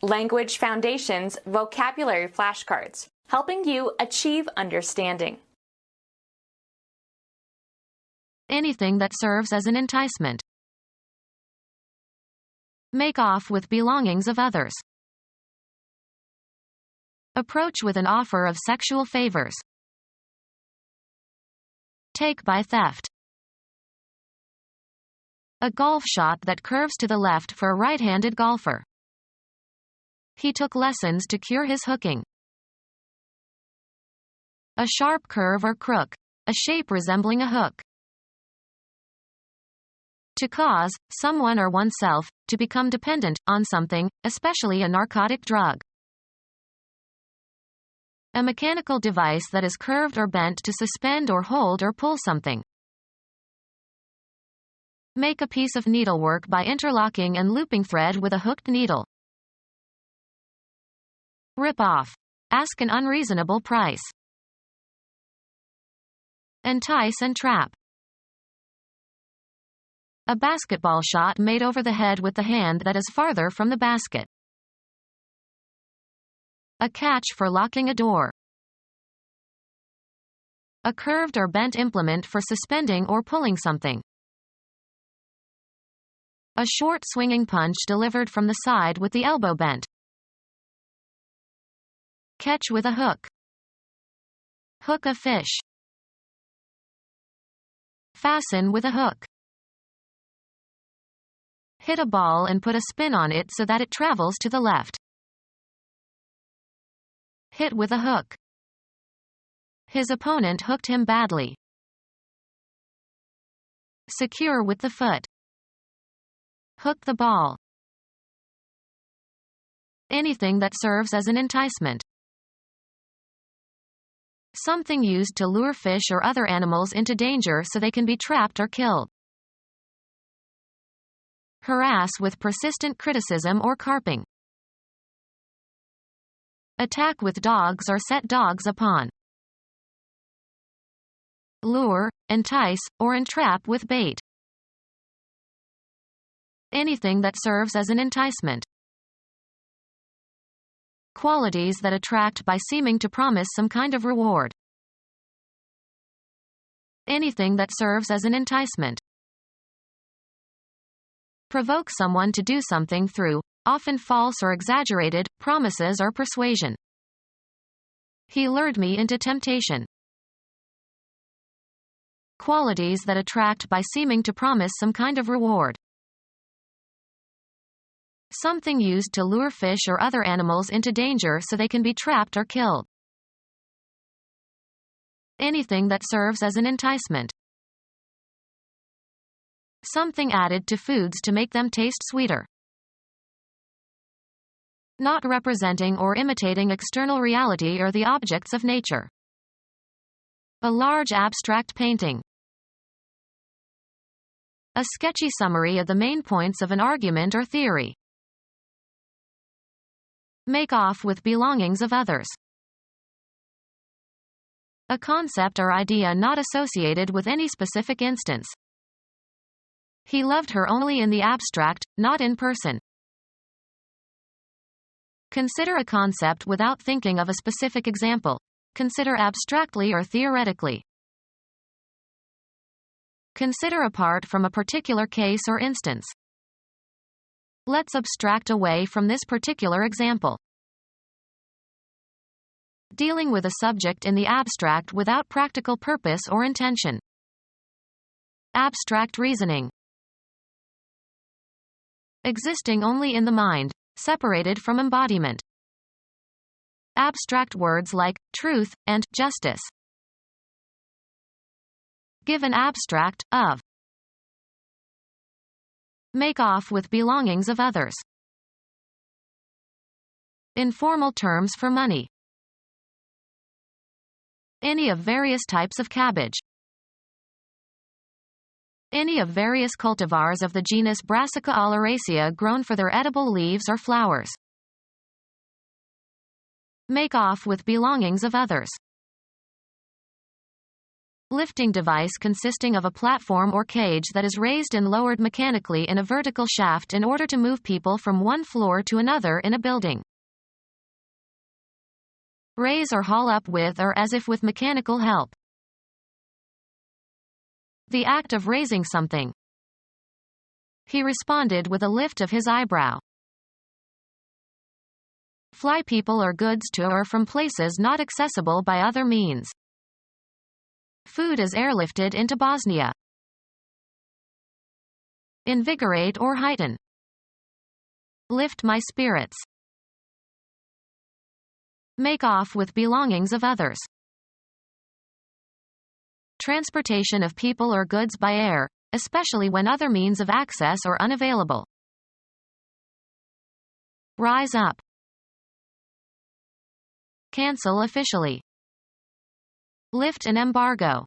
Language Foundations Vocabulary Flashcards, helping you achieve understanding. Anything that serves as an enticement. Make off with belongings of others. Approach with an offer of sexual favors. Take by theft. A golf shot that curves to the left for a right-handed golfer. He took lessons to cure his hooking. A sharp curve or crook, a shape resembling a hook. To cause someone or oneself to become dependent on something, especially a narcotic drug. A mechanical device that is curved or bent to suspend or hold or pull something. Make a piece of needlework by interlocking and looping thread with a hooked needle. Rip off. Ask an unreasonable price. Entice and trap. A basketball shot made over the head with the hand that is farther from the basket. A catch for locking a door. A curved or bent implement for suspending or pulling something. A short swinging punch delivered from the side with the elbow bent. Catch with a hook. Hook a fish. Fasten with a hook. Hit a ball and put a spin on it so that it travels to the left. Hit with a hook. His opponent hooked him badly. Secure with the foot. Hook the ball. Anything that serves as an enticement. Something used to lure fish or other animals into danger so they can be trapped or killed. Harass with persistent criticism or carping. Attack with dogs or set dogs upon. Lure, entice, or entrap with bait. Anything that serves as an enticement. Qualities that attract by seeming to promise some kind of reward. Anything that serves as an enticement. Provoke someone to do something through, often false or exaggerated, promises or persuasion. He lured me into temptation. Qualities that attract by seeming to promise some kind of reward. Something used to lure fish or other animals into danger so they can be trapped or killed. Anything that serves as an enticement. Something added to foods to make them taste sweeter. Not representing or imitating external reality or the objects of nature. A large abstract painting. A sketchy summary of the main points of an argument or theory. Make off with belongings of others. A concept or idea not associated with any specific instance. He loved her only in the abstract, not in person. Consider a concept without thinking of a specific example. Consider abstractly or theoretically. Consider apart from a particular case or instance. Let's abstract away from this particular example. Dealing with a subject in the abstract without practical purpose or intention. Abstract reasoning. Existing only in the mind, separated from embodiment. Abstract words like truth and justice. Give an abstract of. Make off with belongings of others. Informal terms for money. Any of various types of cabbage. Any of various cultivars of the genus Brassica oleracea grown for their edible leaves or flowers. Make off with belongings of others. Lifting device consisting of a platform or cage that is raised and lowered mechanically in a vertical shaft in order to move people from one floor to another in a building. Raise or haul up with or as if with mechanical help. The act of raising something. He responded with a lift of his eyebrow. Fly people or goods to or from places not accessible by other means. Food is airlifted into Bosnia. Invigorate or heighten. Lift my spirits. Make off with belongings of others. Transportation of people or goods by air, especially when other means of access are unavailable. Rise up. Cancel officially. Lift an embargo.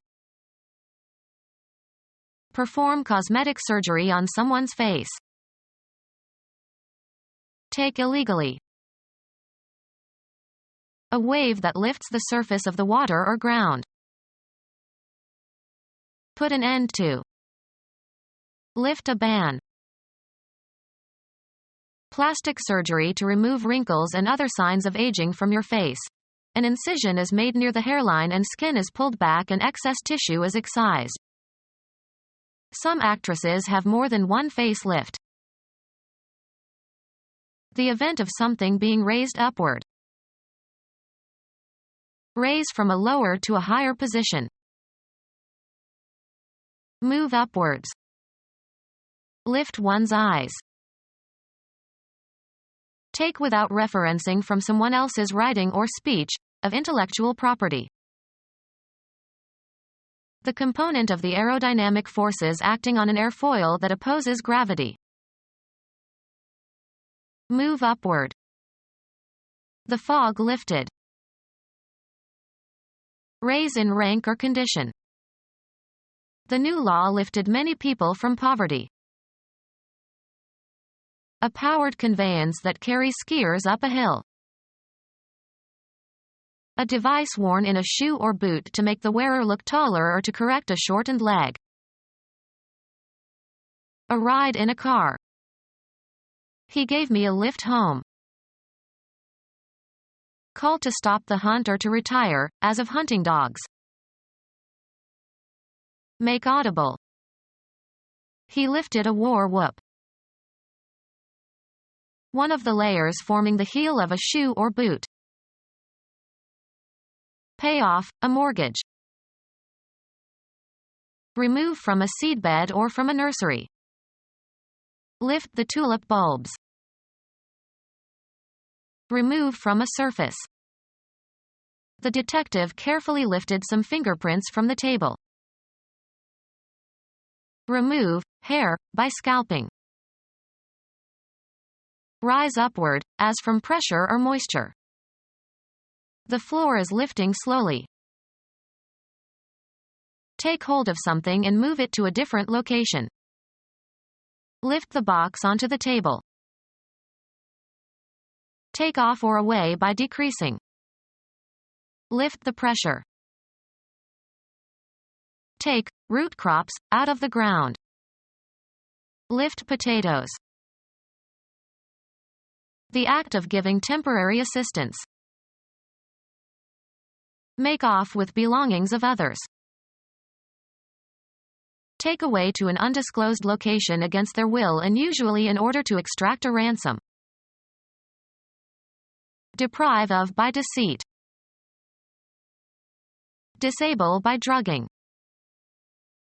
Perform cosmetic surgery on someone's face. Take illegally. A wave that lifts the surface of the water or ground. Put an end to. Lift a ban. Plastic surgery to remove wrinkles and other signs of aging from your face. An incision is made near the hairline and skin is pulled back and excess tissue is excised. Some actresses have more than one facelift. The event of something being raised upward. Raise from a lower to a higher position. Move upwards. Lift one's eyes. Take without referencing from someone else's writing or speech, of intellectual property. The component of the aerodynamic forces acting on an airfoil that opposes gravity. Move upward. The fog lifted. Raise in rank or condition. The new law lifted many people from poverty. A powered conveyance that carries skiers up a hill. A device worn in a shoe or boot to make the wearer look taller or to correct a shortened leg. A ride in a car. He gave me a lift home. Call to stop the hunt or to retire, as of hunting dogs. Make audible. He lifted a war whoop. One of the layers forming the heel of a shoe or boot. Pay off, a mortgage. Remove from a seedbed or from a nursery. Lift the tulip bulbs. Remove from a surface. The detective carefully lifted some fingerprints from the table. Remove, hair, by scalping. Rise upward, as from pressure or moisture. The floor is lifting slowly. Take hold of something and move it to a different location. Lift the box onto the table. Take off or away by decreasing. Lift the pressure. Take root crops out of the ground. Lift potatoes. The act of giving temporary assistance. Make off with belongings of others. Take away to an undisclosed location against their will and usually in order to extract a ransom. Deprive of by deceit. Disable by drugging.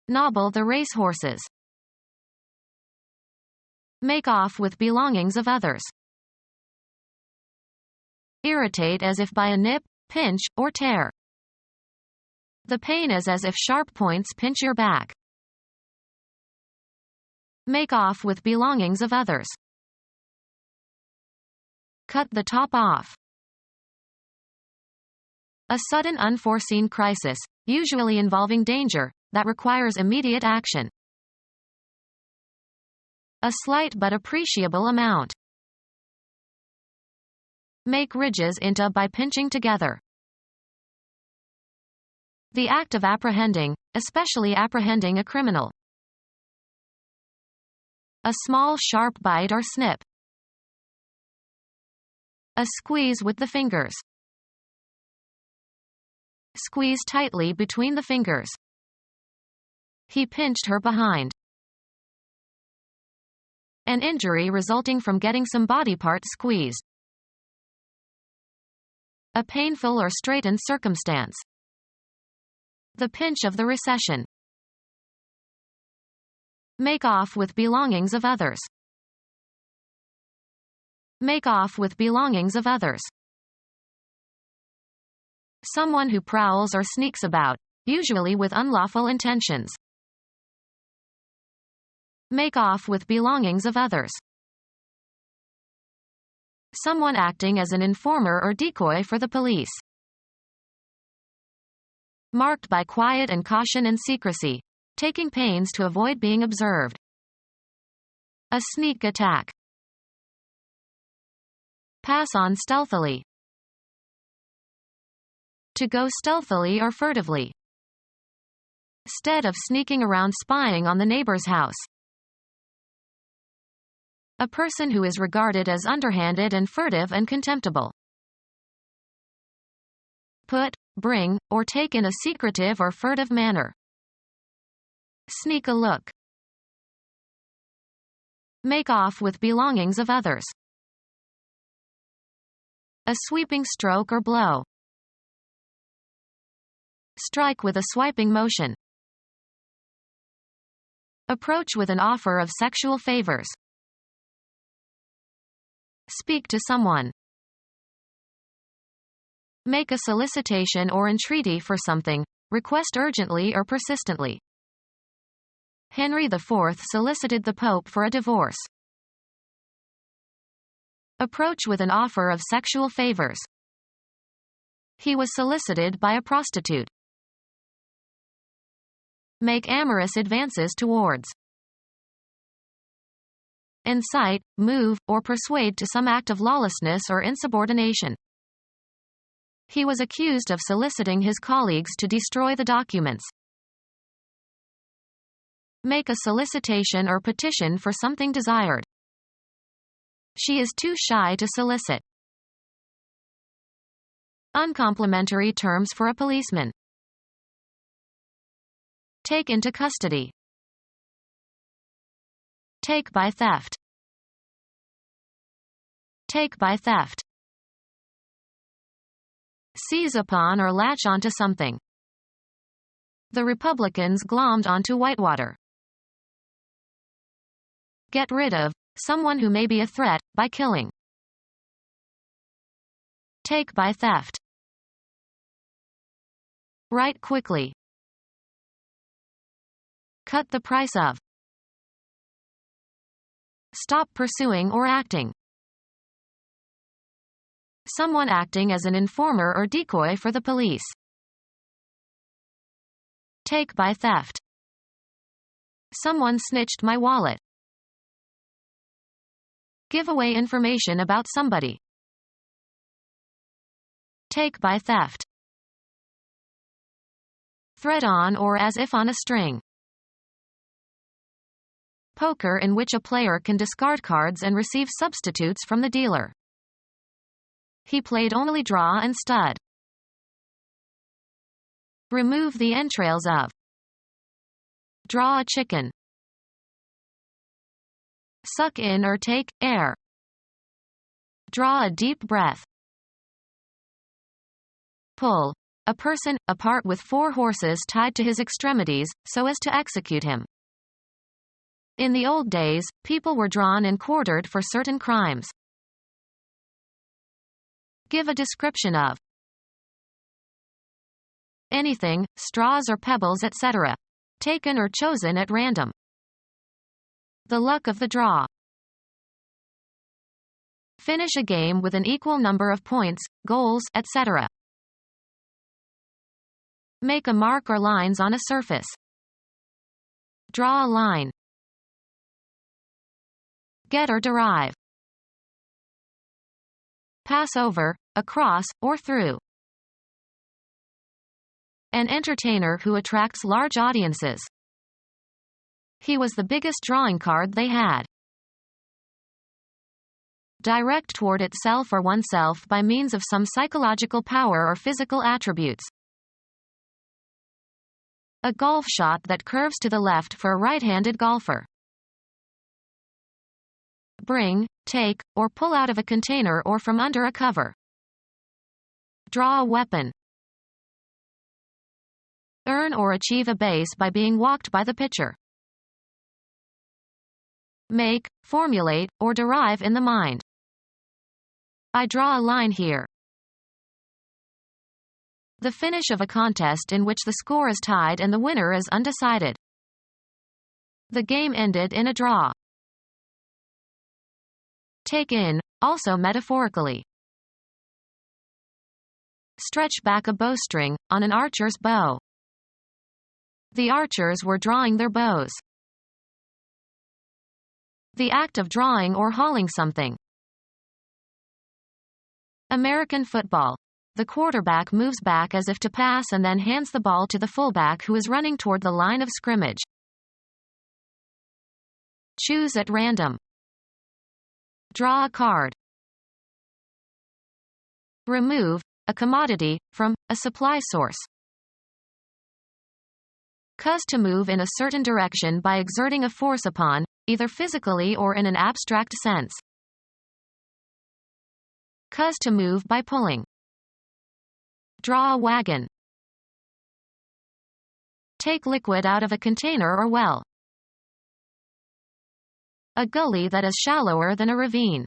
Nobble the racehorses. Make off with belongings of others. Irritate as if by a nip, pinch, or tear. The pain is as if sharp points pinch your back. Make off with belongings of others. Cut the top off. A sudden unforeseen crisis, usually involving danger, that requires immediate action. A slight but appreciable amount. Make ridges into by pinching together. The act of apprehending, especially apprehending a criminal. A small sharp bite or snip. A squeeze with the fingers. Squeeze tightly between the fingers. He pinched her behind. An injury resulting from getting some body part squeezed. A painful or straitened circumstance. The pinch of the recession. Make off with belongings of others. Make off with belongings of others. Someone who prowls or sneaks about, usually with unlawful intentions. Make off with belongings of others. Someone acting as an informer or decoy for the police. Marked by quiet and caution and secrecy, taking pains to avoid being observed. A sneak attack. Pass on stealthily. To go stealthily or furtively. Instead of sneaking around spying on the neighbor's house. A person who is regarded as underhanded and furtive and contemptible. Put, bring, or take in a secretive or furtive manner. Sneak a look. Make off with belongings of others. A sweeping stroke or blow. Strike with a swiping motion. Approach with an offer of sexual favors. Speak to someone. Make a solicitation or entreaty for something, request urgently or persistently. Henry IV solicited the Pope for a divorce. Approach with an offer of sexual favors. He was solicited by a prostitute. Make amorous advances towards. Incite, move, or persuade to some act of lawlessness or insubordination. He was accused of soliciting his colleagues to destroy the documents. Make a solicitation or petition for something desired. She is too shy to solicit. Uncomplimentary terms for a policeman. Take into custody. Take by theft. Take by theft. Seize upon or latch onto something. The Republicans glommed onto Whitewater. Get rid of, someone who may be a threat, by killing. Take by theft. Write quickly. Cut the price of. Stop pursuing or acting. Someone acting as an informer or decoy for the police. Take by theft. Someone snitched my wallet. Give away information about somebody. Take by theft. Thread on or as if on a string. Poker, in which a player can discard cards and receive substitutes from the dealer. He played only draw and stud. Remove the entrails of. Draw a chicken. Suck in or take air. Draw a deep breath. Pull. A person, apart with 4 horses tied to his extremities, so as to execute him. In the old days, people were drawn and quartered for certain crimes. Give a description of. Anything, straws or pebbles, etc. Taken or chosen at random. The luck of the draw. Finish a game with an equal number of points, goals, etc. Make a mark or lines on a surface. Draw a line. Get or derive. Pass over, across, or through. An entertainer who attracts large audiences. He was the biggest drawing card they had. Direct toward itself or oneself by means of some psychological power or physical attributes. A golf shot that curves to the left for a right-handed golfer. Bring, take, or pull out of a container or from under a cover. Draw a weapon. Earn or achieve a base by being walked by the pitcher. Make, formulate, or derive in the mind. I draw a line here. The finish of a contest in which the score is tied and the winner is undecided. The game ended in a draw. Take in, also metaphorically. Stretch back a bowstring, on an archer's bow. The archers were drawing their bows. The act of drawing or hauling something. American football. The quarterback moves back as if to pass and then hands the ball to the fullback who is running toward the line of scrimmage. Choose at random. Draw a card. Remove, a commodity, from a supply source. Cause to move in a certain direction by exerting a force upon, either physically or in an abstract sense. Cause to move by pulling. Draw a wagon. Take liquid out of a container or well. A gully that is shallower than a ravine.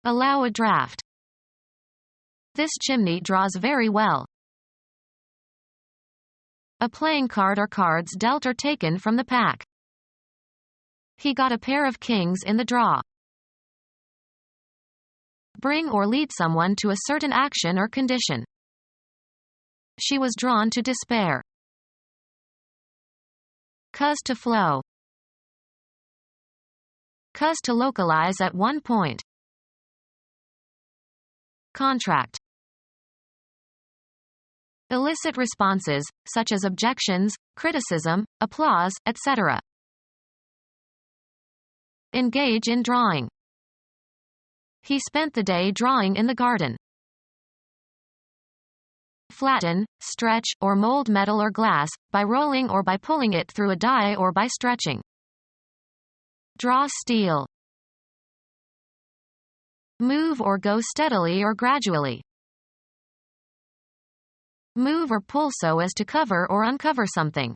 Allow a draft. This chimney draws very well. A playing card or cards dealt or taken from the pack. He got a pair of kings in the draw. Bring or lead someone to a certain action or condition. She was drawn to despair. Cause to flow. Cause to localize at one point. Contract. Elicit responses, such as objections, criticism, applause, etc. Engage in drawing. He spent the day drawing in the garden. Flatten, stretch, or mold metal or glass, by rolling or by pulling it through a die or by stretching. Draw steel. Move or go steadily or gradually. Move or pull so as to cover or uncover something.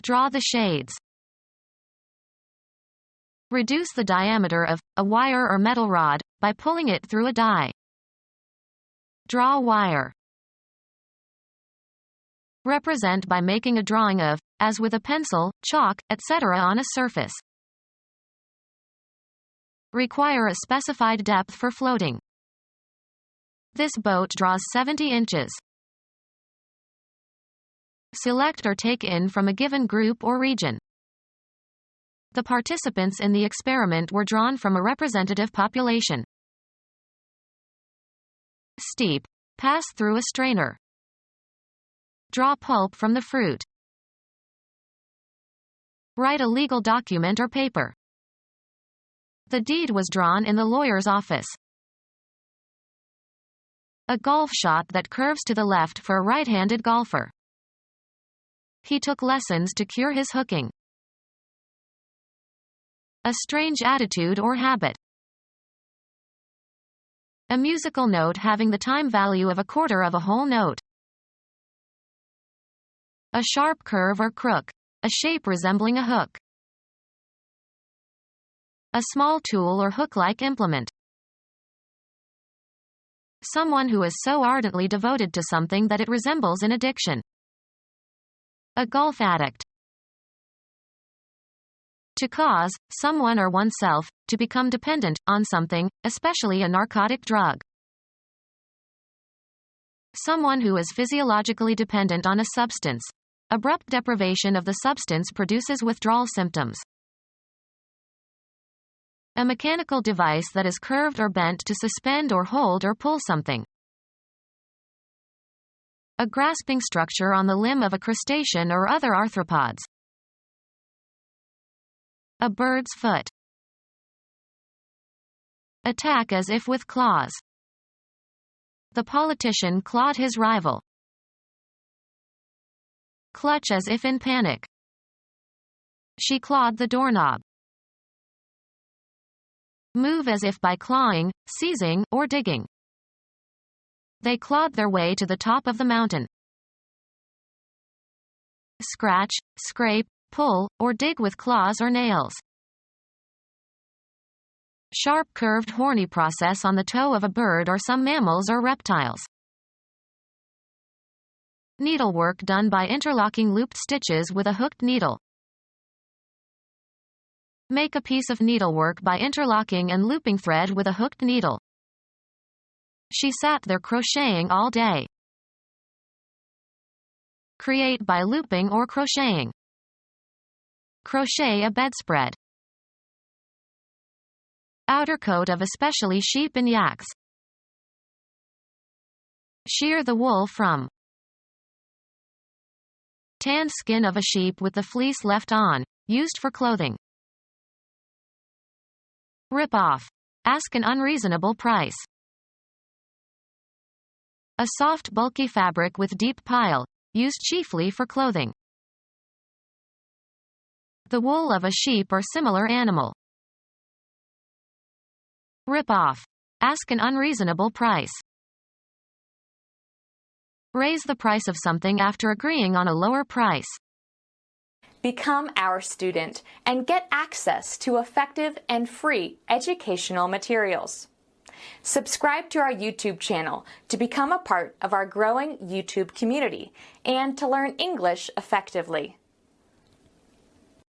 Draw the shades. Reduce the diameter of a wire or metal rod by pulling it through a die. Draw wire. Represent by making a drawing of, as with a pencil, chalk, etc. on a surface. Require a specified depth for floating. This boat draws 70 inches. Select or take in from a given group or region. The participants in the experiment were drawn from a representative population. Steep. Pass through a strainer. Draw pulp from the fruit. Write a legal document or paper. The deed was drawn in the lawyer's office. A golf shot that curves to the left for a right-handed golfer. He took lessons to cure his hooking. A strange attitude or habit. A musical note having the time value of a quarter of a whole note. A sharp curve or crook. A shape resembling a hook. A small tool or hook-like implement. Someone who is so ardently devoted to something that it resembles an addiction. A golf addict. To cause, someone or oneself, to become dependent, on something, especially a narcotic drug. Someone who is physiologically dependent on a substance. Abrupt deprivation of the substance produces withdrawal symptoms. A mechanical device that is curved or bent to suspend or hold or pull something. A grasping structure on the limb of a crustacean or other arthropods. A bird's foot. Attack as if with claws. The politician clawed his rival. Clutch as if in panic. She clawed the doorknob. Move as if by clawing, seizing, or digging. They clawed their way to the top of the mountain. Scratch, scrape, pull, or dig with claws or nails. Sharp curved horny process on the toe of a bird or some mammals or reptiles. Needlework done by interlocking looped stitches with a hooked needle. Make a piece of needlework by interlocking and looping thread with a hooked needle. She sat there crocheting all day. Create by looping or crocheting. Crochet a bedspread. Outer coat of especially sheep and yaks. Shear the wool from. Tanned skin of a sheep with the fleece left on, used for clothing. Rip off. Ask an unreasonable price. A soft bulky fabric with deep pile, used chiefly for clothing. The wool of a sheep or similar animal. Rip off. Ask an unreasonable price. Raise the price of something after agreeing on a lower price. Become our student and get access to effective and free educational materials. Subscribe to our YouTube channel to become a part of our growing YouTube community and to learn English effectively.